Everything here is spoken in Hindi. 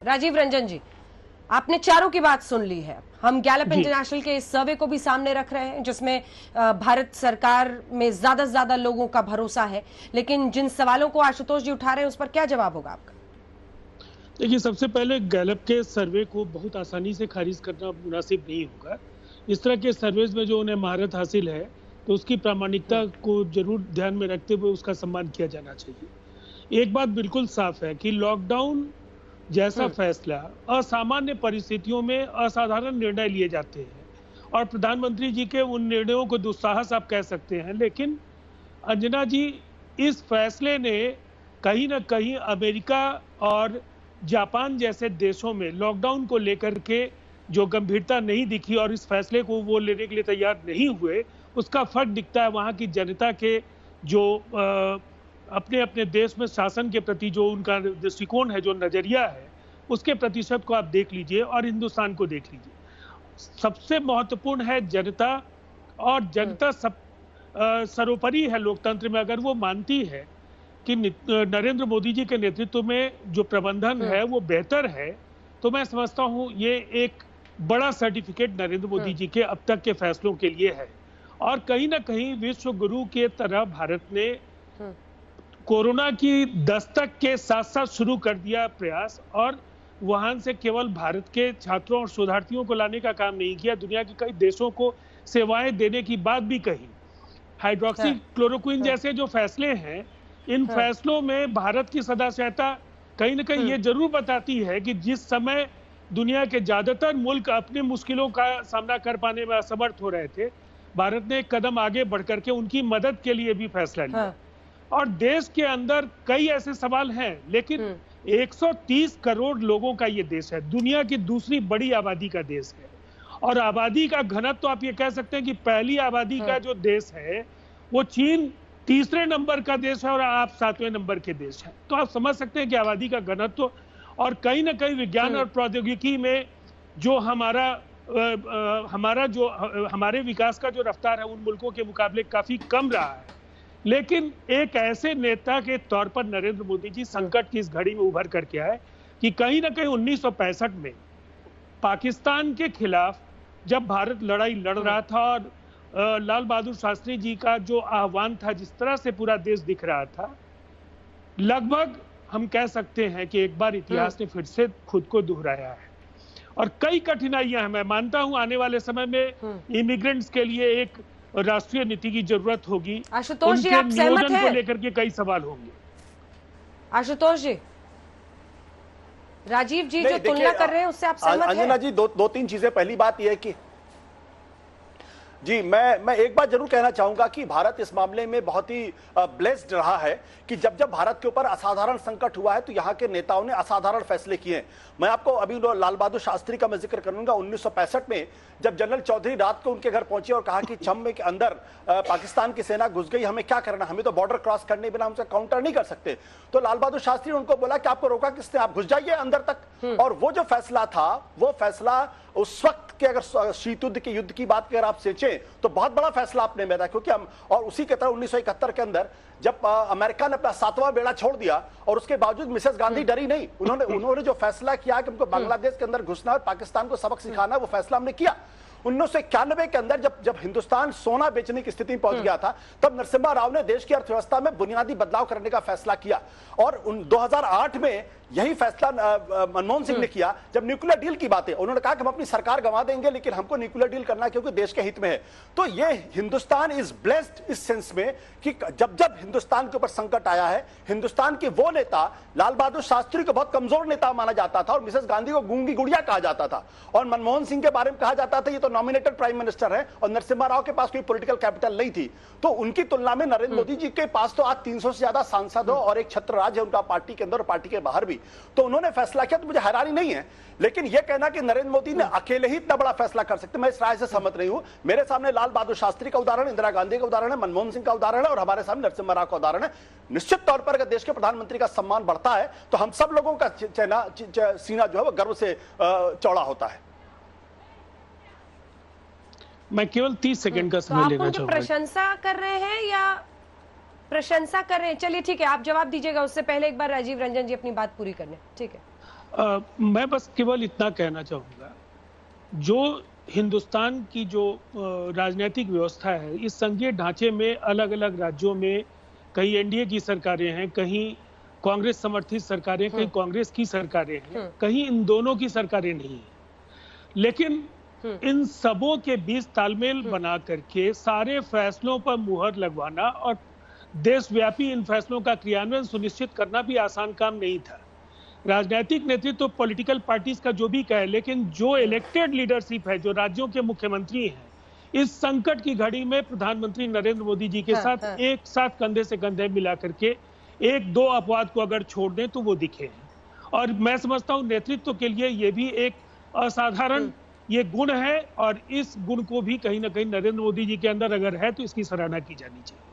राजीव रंजन जी, आपने चारों की बात सुन ली है। हम गैलप इंटरनेशनल के इस सर्वे को भी सामने रख रहे हैं जिसमें भारत सरकार में ज्यादा से ज्यादा लोगों का भरोसा है, लेकिन जिन सवालों को आशुतोष जी उठा रहे हैं उस पर क्या जवाब होगा आपका? देखिए, सबसे पहले गैलप के सर्वे को बहुत आसानी से खारिज करना मुनासिब नहीं होगा। इस तरह के सर्वेज में जो उन्हें महारत हासिल है तो उसकी प्रामाणिकता को जरूर ध्यान में रखते हुए उसका सम्मान किया जाना चाहिए। एक बात बिल्कुल साफ है कि लॉकडाउन जैसा फैसला असामान्य परिस्थितियों में असाधारण निर्णय लिए जाते हैं और प्रधानमंत्री जी के उन निर्णयों को दुस्साहस आप कह सकते हैं, लेकिन अंजना जी, इस फैसले ने कहीं ना कहीं अमेरिका और जापान जैसे देशों में लॉकडाउन को लेकर के जो गंभीरता नहीं दिखी और इस फैसले को वो लेने के लिए तैयार नहीं हुए, उसका फर्क दिखता है। वहाँ की जनता के जो अपने अपने देश में शासन के प्रति जो उनका दृष्टिकोण है, जो नजरिया है, उसके प्रतिशत को आप देख लीजिए और हिंदुस्तान को देख लीजिए। सबसे महत्वपूर्ण है जनता, और जनता सब सर्वोपरि है लोकतंत्र में। अगर वो मानती है कि नरेंद्र मोदी जी के नेतृत्व में जो प्रबंधन है वो बेहतर है, तो मैं समझता हूँ ये एक बड़ा सर्टिफिकेट नरेंद्र मोदी जी के अब तक के फैसलों के लिए है। और कहीं ना कहीं विश्व गुरु के तरह भारत ने कोरोना की दस्तक के साथ साथ शुरू कर दिया प्रयास, और वुहान से केवल भारत के छात्रों और शोधार्थियों को लाने का काम नहीं किया, दुनिया के कई देशों को सेवाएं देने की बात भी कही। हाइड्रोक्सी क्लोरोक्विन जैसे जो फैसले हैं, इन फैसलों में भारत की सदाशयता कहीं ना कहीं ये जरूर बताती है कि जिस समय दुनिया के ज्यादातर मुल्क अपनी मुश्किलों का सामना कर पाने में असमर्थ हो रहे थे, भारत ने एक कदम आगे बढ़ करके उनकी मदद के लिए भी फैसला लिया। और देश के अंदर कई ऐसे सवाल हैं, लेकिन 130 करोड़ लोगों का ये देश है, दुनिया की दूसरी बड़ी आबादी का देश है, और आबादी का घनत्व तो आप ये कह सकते हैं कि पहली आबादी का जो देश है वो चीन तीसरे नंबर का देश है और आप 7वें नंबर के देश है। तो आप समझ सकते हैं कि आबादी का घनत्व और कहीं ना कहीं विज्ञान और प्रौद्योगिकी में जो हमारे विकास का जो रफ्तार है उन मुल्कों के मुकाबले काफी कम रहा है। लेकिन एक ऐसे नेता के तौर पर नरेंद्र मोदी जी संकट की इस घड़ी में उभर करके आए कि कहीं ना कहीं 1965 में पाकिस्तान के खिलाफ जब भारत लड़ाई लड़ रहा था और लाल बहादुर शास्त्री जी का जो आह्वान था, जिस तरह से पूरा देश दिख रहा था, लगभग हम कह सकते हैं कि एक बार इतिहास ने फिर से खुद को दोहराया है। और कई कठिनाइयां हैं, मैं मानता हूं आने वाले समय में इमिग्रेंट्स के लिए एक राष्ट्रीय नीति की जरूरत होगी। आशुतोष जी, आप सहमत हैं? को लेकर के कई सवाल होंगे। आशुतोष जी, राजीव जी जो तुलना कर रहे हैं उससे आप सहमत हैं? अंजना जी, दो तीन चीजें। पहली बात यह है कि जी, मैं एक बात जरूर कहना चाहूंगा कि भारत इस मामले में बहुत ही ब्लेस्ड रहा है कि जब जब भारत के ऊपर असाधारण संकट हुआ है तो यहाँ के नेताओं ने असाधारण फैसले किए हैं। मैं आपको अभी लाल बहादुर शास्त्री का मैं जिक्र करूंगा। 1965 में जब जनरल चौधरी रात को उनके घर पहुंचे और कहा कि छम्मे के अंदर पाकिस्तान की सेना घुस गई, हमें क्या करना, हमें तो बॉर्डर क्रॉस करने बिना हमसे काउंटर नहीं कर सकते, तो लाल बहादुर शास्त्री ने उनको बोला कि आपको रोका किसने, आप घुस जाइए अंदर तक। और वो जो फैसला था, वो फैसला उस वक्त के, अगर शीत युद्ध के युद्ध की बात अगर आप सोचें तो बहुत बड़ा फैसला आपने में था, क्योंकि हम और उसी के तरह 1971 के अंदर जब अमेरिका ने अपना 7वां बेड़ा छोड़ दिया और उसके बावजूद मिसेस गांधी डरी नहीं, उन्होंने जो फैसला किया कि उनको बांग्लादेश के अंदर घुसना और पाकिस्तान को सबक सिखाना, वो फैसला हमने किया। 1991 के अंदर जब हिंदुस्तान सोना बेचने की स्थिति में पहुंच गया था, तब नरसिम्हा राव ने देश की अर्थव्यवस्था में बुनियादी बदलाव करने का फैसला किया। और 2008 में यही फैसला मनमोहन सिंह ने किया जब न्यूक्लियर डील की बात है। उन्होंने कहा कि हम अपनी सरकार गंवा देंगे लेकिन हमको न्यूक्लियर डील करना है क्योंकि देश के हित में है। तो ये हिंदुस्तान इज ब्लेस्ड इस सेंस में कि जब जब हिंदुस्तान के ऊपर संकट आया है, हिंदुस्तान के वो नेता, लाल बहादुर शास्त्री को बहुत कमजोर नेता माना जाता था और मिसेस गांधी को गूंगी गुड़िया कहा जाता था, और मनमोहन सिंह के बारे में कहा जाता था ये तो नॉमिनेटेड प्राइम मिनिस्टर है, और नरसिम्हा राव के पास कोई पॉलिटिकल कैपिटल नहीं थी। तो उनकी तुलना में नरेंद्र मोदी जी के पास तो आज 300 से ज्यादा सांसद हो और एक छत्र राज है उनका पार्टी के अंदर और पार्टी के बाहर भी। तो उन्होंने फैसला किया, तो मुझे हैरानी नहीं है। लेकिन यह कहना कि नरेंद्र मोदी ने अकेले ही इतना बड़ा फैसला कर सकते, मैं इस राय से सहमत नहीं हूं। मेरे सामने लाल बहादुर शास्त्री का उदाहरण, इंदिरा गांधी का उदाहरण है, मनमोहन सिंह का उदाहरण है और हमारे सामने नरसिम्हा राव का उदाहरण है। निश्चित तौर पर अगर देश के प्रधानमंत्री का सम्मान बढ़ता है तो हम सब लोगों का सीना जो है वो गर्व से चौड़ा होता है। मैं केवल 30 सेकंड का समय लेना चाहूंगा। प्रशंसा कर रहे हैं या प्रशंसा कर रहे हैं? चलिए ठीक है, आप जवाब दीजिएगा, उससे पहले एक बार राजीव रंजन जी अपनी बात पूरी करने। ठीक है। मैं बस केवल इतना कहना चाहूँगा, जो हिंदुस्तान की जो राजनीतिक व्यवस्था है, इस संघीय ढांचे में अलग-अलग राज्यों में कहीं एनडीए की सरकारें हैं, कहीं कांग्रेस समर्थित सरकारें, कहीं कांग्रेस की सरकारें हैं, कहीं इन दोनों की सरकारें नहीं हैं। लेकिन इन सबों के बीच तालमेल बना करके सारे फैसलों पर मुहर लगवाना और देशव्यापी इन फैसलों का क्रियान्वयन सुनिश्चित करना भी आसान काम नहीं था। राजनीतिक नेतृत्व तो पॉलिटिकल पार्टीज का जो भी कहे, लेकिन जो इलेक्टेड लीडरशिप है, जो राज्यों के मुख्यमंत्री हैं, इस संकट की घड़ी में प्रधानमंत्री नरेंद्र मोदी जी के साथ एक साथ कंधे से कंधे मिला करके एक दो अपवाद को अगर छोड़ दें तो वो दिखे हैं। और मैं समझता हूं नेतृत्व के लिए ये भी एक असाधारण ये गुण है, और इस गुण को भी कहीं ना कहीं नरेंद्र मोदी जी के अंदर अगर है तो इसकी सराहना की जानी चाहिए।